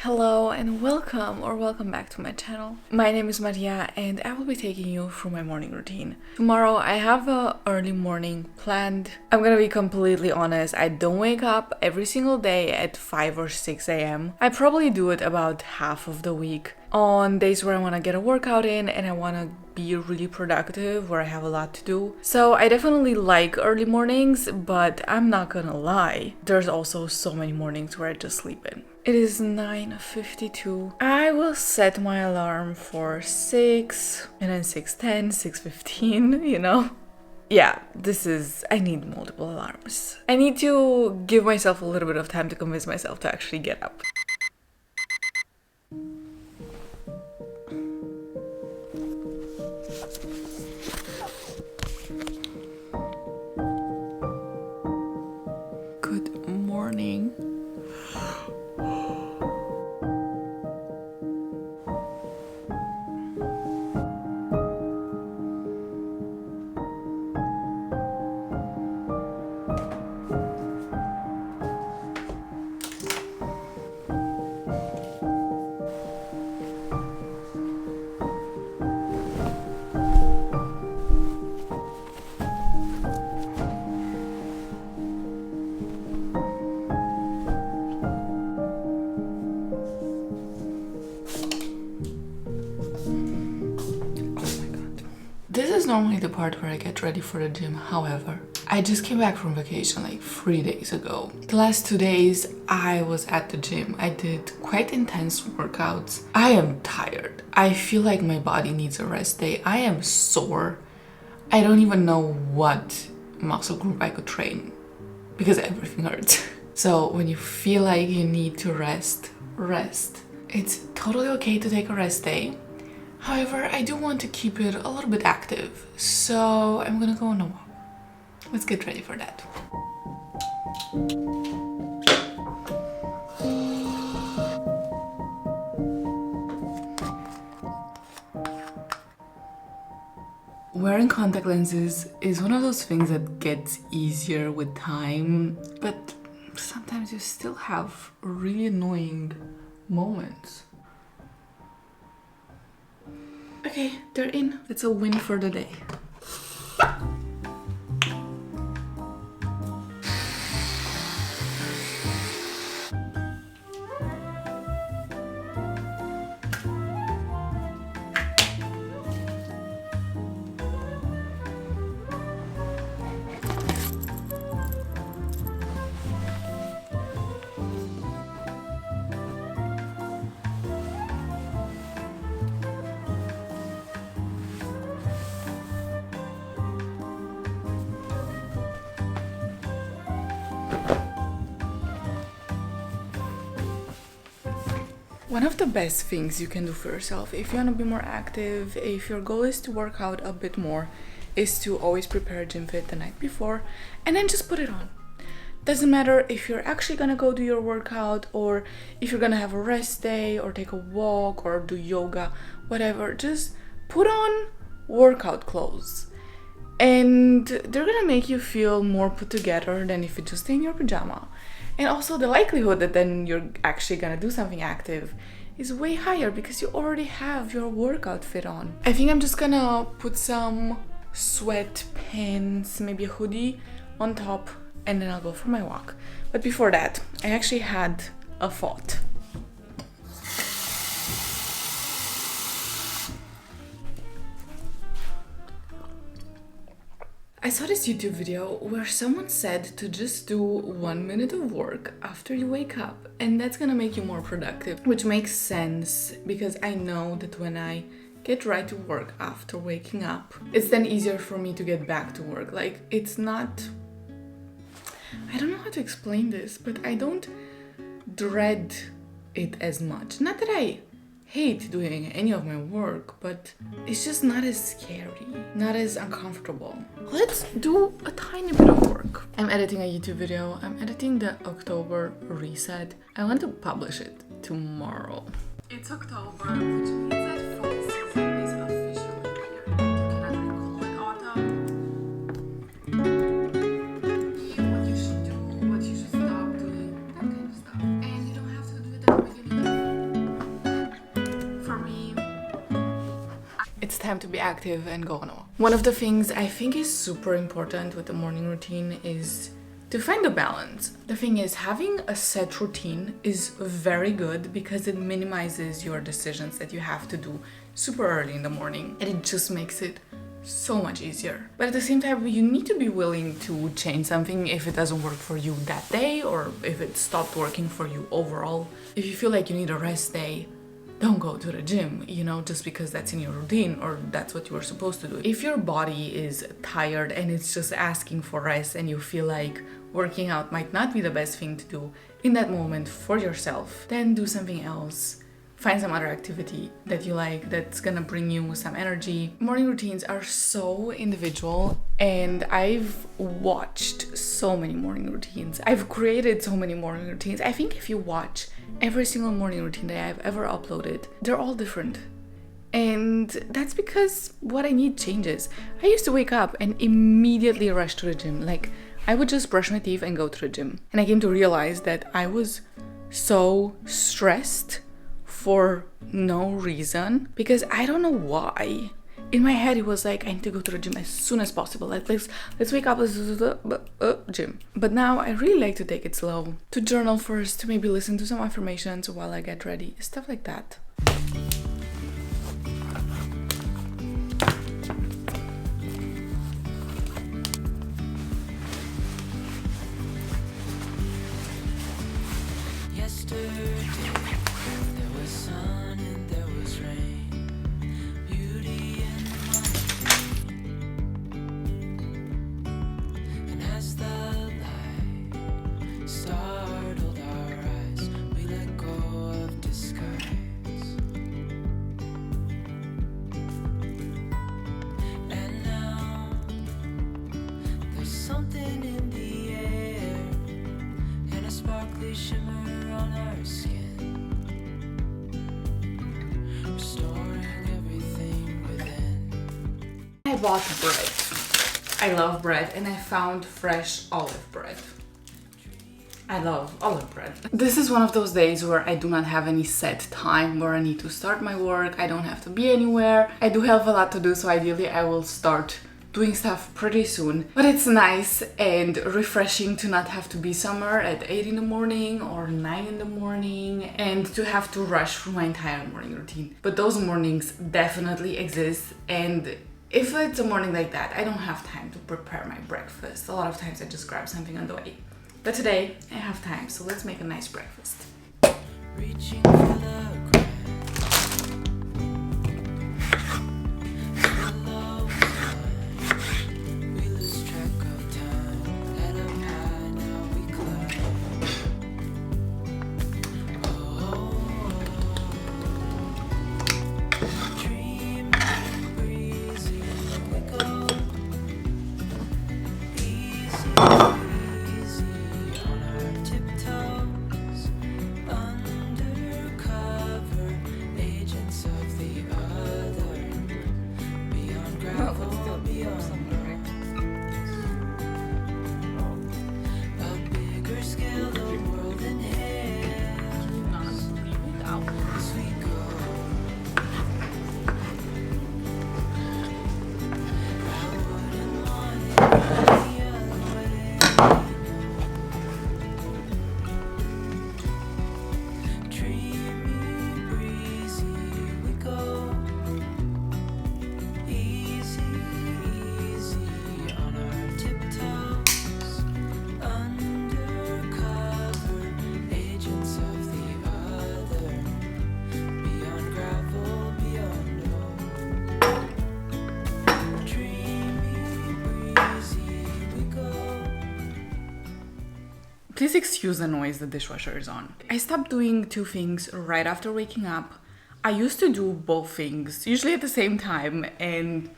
Hello and welcome back to my channel. My name is Maria and I will be taking you through my morning routine. Tomorrow I have a early morning planned. I'm gonna be completely honest, I don't wake up every single day at 5 or 6 a.m. I probably do it about half of the week. On days where I want to get a workout in and I want to be really productive, where I have a lot to do. So I definitely like early mornings, but I'm not gonna lie, there's also so many mornings where I just sleep in. It is 9:52. I will set my alarm for 6 and then 6:10, 6:15, Yeah, I need multiple alarms. I need to give myself a little bit of time to convince myself to actually get up. Good morning. This is normally the part where I get ready for the gym. However, I just came back from vacation like 3 days ago. The last 2 days I was at the gym. I did quite intense workouts. I am tired. I feel like my body needs a rest day. I am sore. I don't even know what muscle group I could train because everything hurts. So when you feel like you need to rest. It's totally okay to take a rest day. However, I do want to keep it a little bit active, so I'm gonna go on a walk. Let's get ready for that. Wearing contact lenses is one of those things that gets easier with time, but sometimes you still have really annoying moments. Okay, they're in. It's a win for the day. One of the best things you can do for yourself if you want to be more active, if your goal is to work out a bit more, is to always prepare gym fit the night before and then just put it on. Doesn't matter if you're actually gonna go do your workout or if you're gonna have a rest day or take a walk or do yoga, whatever, just put on workout clothes. And they're gonna make you feel more put together than if you just stay in your pajama. And also the likelihood that then you're actually gonna do something active is way higher because you already have your workout fit on. I think I'm just gonna put some sweatpants, maybe a hoodie on top, and then I'll go for my walk. But before that, I actually had a thought. I saw this YouTube video where someone said to just do 1 minute of work after you wake up and that's gonna make you more productive, which makes sense because I know that when I get right to work after waking up, it's then easier for me to get back to work. Like, it's not... I don't know how to explain this, but I don't dread it as much. Not that I hate doing any of my work, but it's just not as scary, not as uncomfortable. Let's do a tiny bit of work. I'm editing a YouTube video. I'm editing the October reset. I want to publish it tomorrow. It's October, which means that fall season is officially here. You cannot really call it autumn. What you should do, what you should stop doing, that kind of stuff. And you don't have to do it at the beginning time to be active and go on a walk. One of the things I think is super important with the morning routine is to find a balance. The thing is, having a set routine is very good because it minimizes your decisions that you have to do super early in the morning, and it just makes it so much easier. But at the same time, you need to be willing to change something if it doesn't work for you that day, or if it stopped working for you overall. If you feel like you need a rest day, don't go to the gym, just because that's in your routine or that's what you were supposed to do. If your body is tired and it's just asking for rest and you feel like working out might not be the best thing to do in that moment for yourself, then do something else. Find some other activity that you like that's gonna bring you some energy. Morning routines are so individual, and I've watched so many morning routines. I've created so many morning routines. I think if you watch every single morning routine that I've ever uploaded, they're all different. And that's because what I need changes. I used to wake up and immediately rush to the gym. Like, I would just brush my teeth and go to the gym. And I came to realize that I was so stressed for no reason, because I don't know why. In my head it was like, I need to go to the gym as soon as possible. Like, let's wake up, gym. But now I really like to take it slow, to journal first, to maybe listen to some affirmations while I get ready, stuff like that. Shimmer on our skin, restoring everything within. I bought bread. I love bread, and I found fresh olive bread. I love olive bread. This is one of those days where I do not have any set time where I need to start my work. I don't have to be anywhere. I do have a lot to do, so ideally I will start doing stuff pretty soon. But it's nice and refreshing to not have to be somewhere at 8 in the morning or 9 in the morning and to have to rush through my entire morning routine. But those mornings definitely exist, and if it's a morning like that, I don't have time to prepare my breakfast. A lot of times I just grab something on the way. But today I have time, so let's make a nice breakfast. Reaching for the Please excuse the noise the dishwasher is on. I stopped doing two things right after waking up. I used to do both things, usually at the same time, and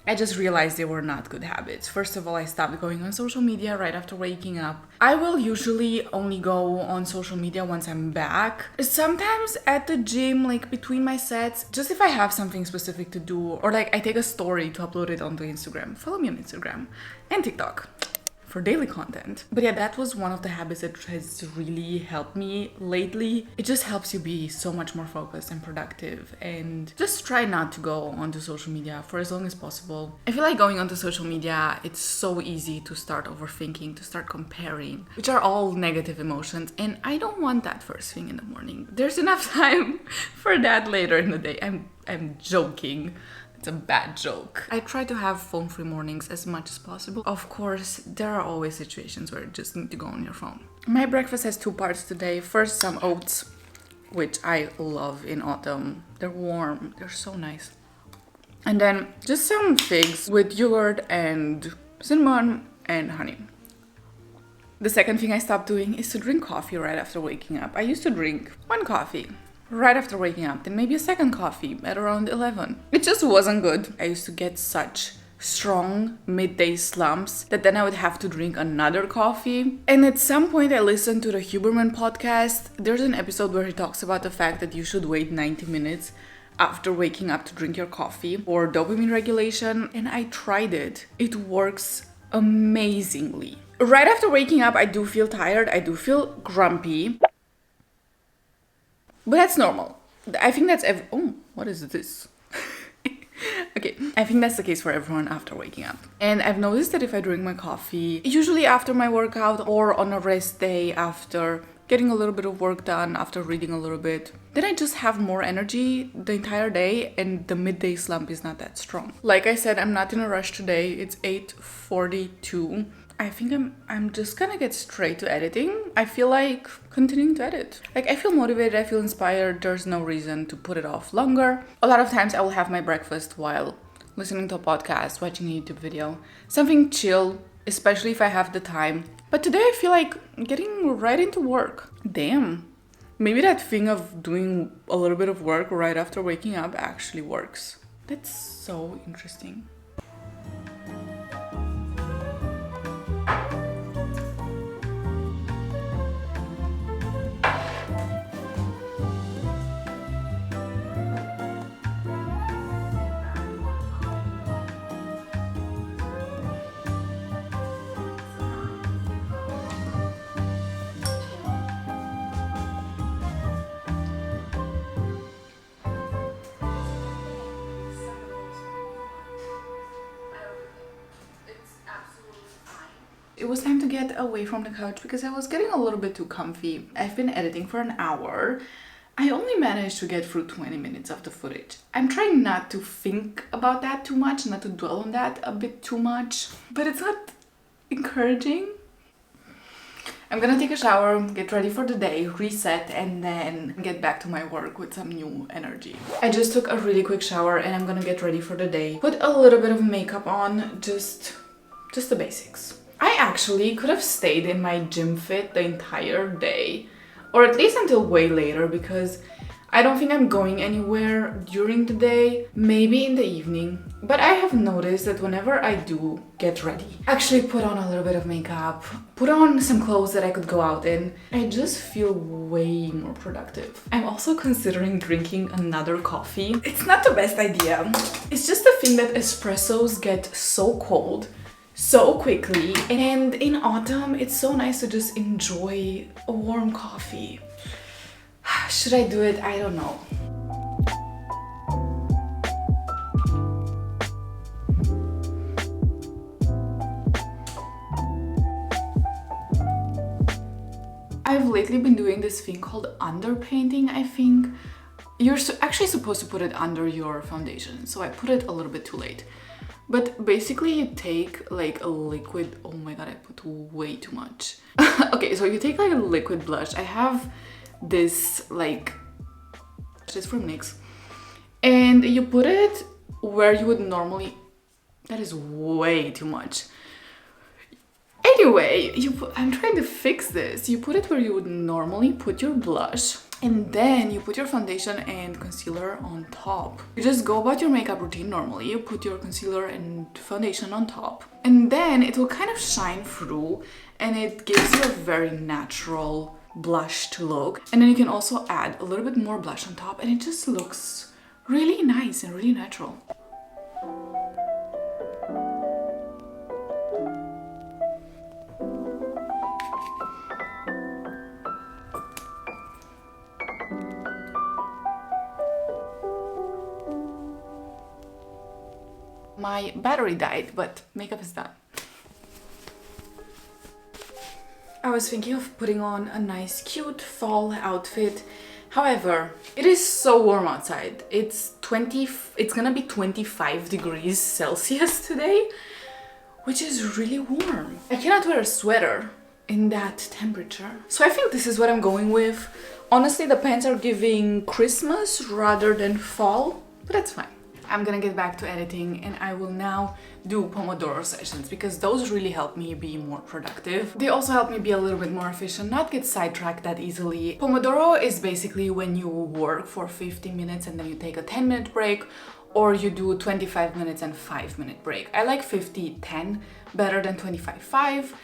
I just realized they were not good habits. First of all, I stopped going on social media right after waking up. I will usually only go on social media once I'm back. Sometimes at the gym, like between my sets, just if I have something specific to do, or like I take a story to upload it onto Instagram. Follow me on Instagram and TikTok. for daily content. But yeah, that was one of the habits that has really helped me lately. It just helps you be so much more focused and productive, and just try not to go onto social media for as long as possible. I feel like going onto social media, it's so easy to start overthinking, to start comparing, which are all negative emotions, and I don't want that first thing in the morning. There's enough time for that later in the day. I'm joking. It's a bad joke. I try to have phone-free mornings as much as possible. Of course, there are always situations where you just need to go on your phone. My breakfast has two parts today. First, some oats, which I love in autumn. They're warm, they're so nice. And then just some figs with yogurt and cinnamon and honey. The second thing I stopped doing is to drink coffee right after waking up. I used to drink one coffee right after waking up, then maybe a second coffee at around 11. It just wasn't good. I used to get such strong midday slumps that then I would have to drink another coffee. And at some point I listened to the Huberman podcast. There's an episode where he talks about the fact that you should wait 90 minutes after waking up to drink your coffee for dopamine regulation, and I tried it. It works amazingly. Right after waking up, I do feel tired, I do feel grumpy. But that's normal. I think that's oh, what is this? Okay, I think that's the case for everyone after waking up. And I've noticed that if I drink my coffee, usually after my workout or on a rest day after getting a little bit of work done, after reading a little bit, then I just have more energy the entire day and the midday slump is not that strong. Like I said, I'm not in a rush today. It's 8:42. I think I'm just gonna get straight to editing. I feel like continuing to edit. Like, I feel motivated, I feel inspired. There's no reason to put it off longer. A lot of times I will have my breakfast while listening to a podcast, watching a YouTube video. Something chill, especially if I have the time. But today I feel like getting right into work. Damn. Maybe that thing of doing a little bit of work right after waking up actually works. That's so interesting. It was time to get away from the couch because I was getting a little bit too comfy. I've been editing for an hour. I only managed to get through 20 minutes of the footage. I'm trying not to think about that too much, not to dwell on that a bit too much, but it's not encouraging. I'm gonna take a shower, get ready for the day, reset, and then get back to my work with some new energy. I just took a really quick shower and I'm gonna get ready for the day. Put a little bit of makeup on, just the basics. I actually could have stayed in my gym fit the entire day, or at least until way later, because I don't think I'm going anywhere during the day, maybe in the evening. But I have noticed that whenever I do get ready, actually put on a little bit of makeup, put on some clothes that I could go out in, I just feel way more productive. I'm also considering drinking another coffee. It's not the best idea. It's just the thing that espressos get so cold so quickly, and in autumn it's so nice to just enjoy a warm coffee. Should I do it? I don't know. I've lately been doing this thing called underpainting, I think. You're actually supposed to put it under your foundation, so I put it a little bit too late. But basically you take like a liquid, oh my god, I put way too much. Okay, so you take like a liquid blush. I have this like, it's from NYX. And you put it where you would normally, that is way too much. Anyway, I'm trying to fix this. You put it where you would normally put your blush, and then you put your foundation and concealer on top. You just go about your makeup routine normally. You put your concealer and foundation on top, and then it will kind of shine through and it gives you a very natural blush to look. And then you can also add a little bit more blush on top and it just looks really nice and really natural. My battery died, but makeup is done. I was thinking of putting on a nice cute fall outfit. However, it is so warm outside. It's gonna be 25 degrees Celsius today, which is really warm. I cannot wear a sweater in that temperature. So I think this is what I'm going with. Honestly, the pants are giving Christmas rather than fall, but that's fine. I'm gonna get back to editing and I will now do Pomodoro sessions because those really help me be more productive. They also help me be a little bit more efficient, not get sidetracked that easily. Pomodoro is basically when you work for 50 minutes and then you take a 10-minute break, or you do 25 minutes and 5-minute break. I like 50-10 better than 25-5.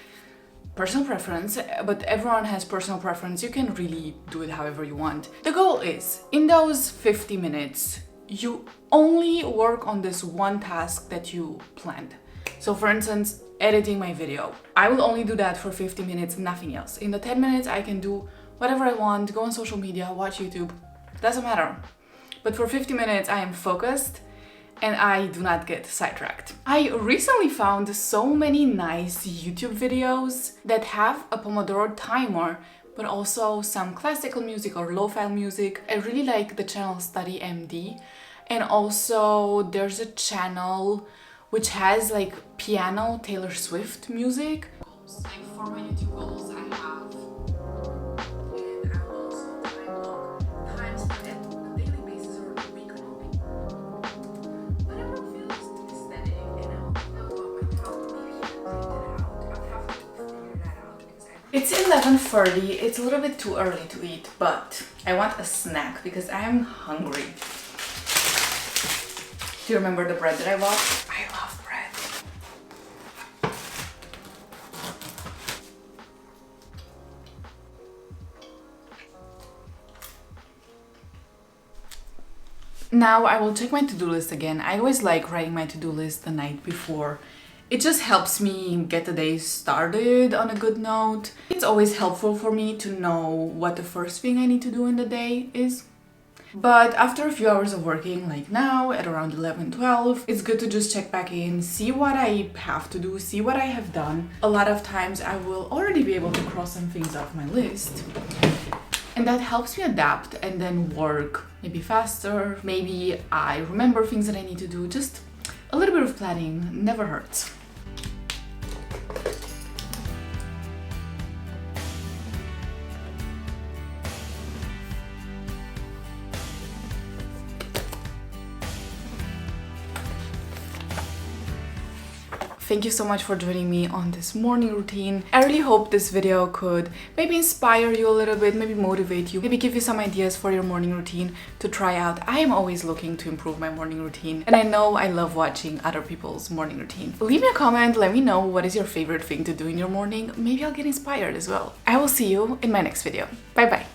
Personal preference, but everyone has personal preference. You can really do it however you want. The goal is, in those 50 minutes, you only work on this one task that you planned. So for instance, editing my video. I will only do that for 50 minutes, nothing else. In the 10 minutes, I can do whatever I want, go on social media, watch YouTube, doesn't matter. But for 50 minutes, I am focused and I do not get sidetracked. I recently found so many nice YouTube videos that have a Pomodoro timer, but also some classical music or lo-fi music. I really like the channel Study MD, and also there's a channel which has like piano Taylor Swift music. Like for my YouTube goals, I have, and I will also time block times on a daily basis or a weekly. Whatever feels aesthetic, and I'll know my top maybe even print it out. I'll have to figure that out because it's 11:30. It's a little bit too early to eat, but I want a snack because I am hungry. Do you remember the bread that I bought? I love bread. Now I will check my to-do list again. I always like writing my to-do list the night before. It just helps me get the day started on a good note. It's always helpful for me to know what the first thing I need to do in the day is. But after a few hours of working, like now at around 11-12, it's good to just check back in, see what I have to do, see what I have done. A lot of times I will already be able to cross some things off my list. And that helps me adapt and then work maybe faster. Maybe I remember things that I need to do. Just a little bit of planning never hurts. Thank you so much for joining me on this morning routine. I really hope this video could maybe inspire you a little bit, maybe motivate you, maybe give you some ideas for your morning routine to try out. I am always looking to improve my morning routine, and I know I love watching other people's morning routine. Leave me a comment, let me know what is your favorite thing to do in your morning. Maybe I'll get inspired as well. I will see you in my next video. Bye bye.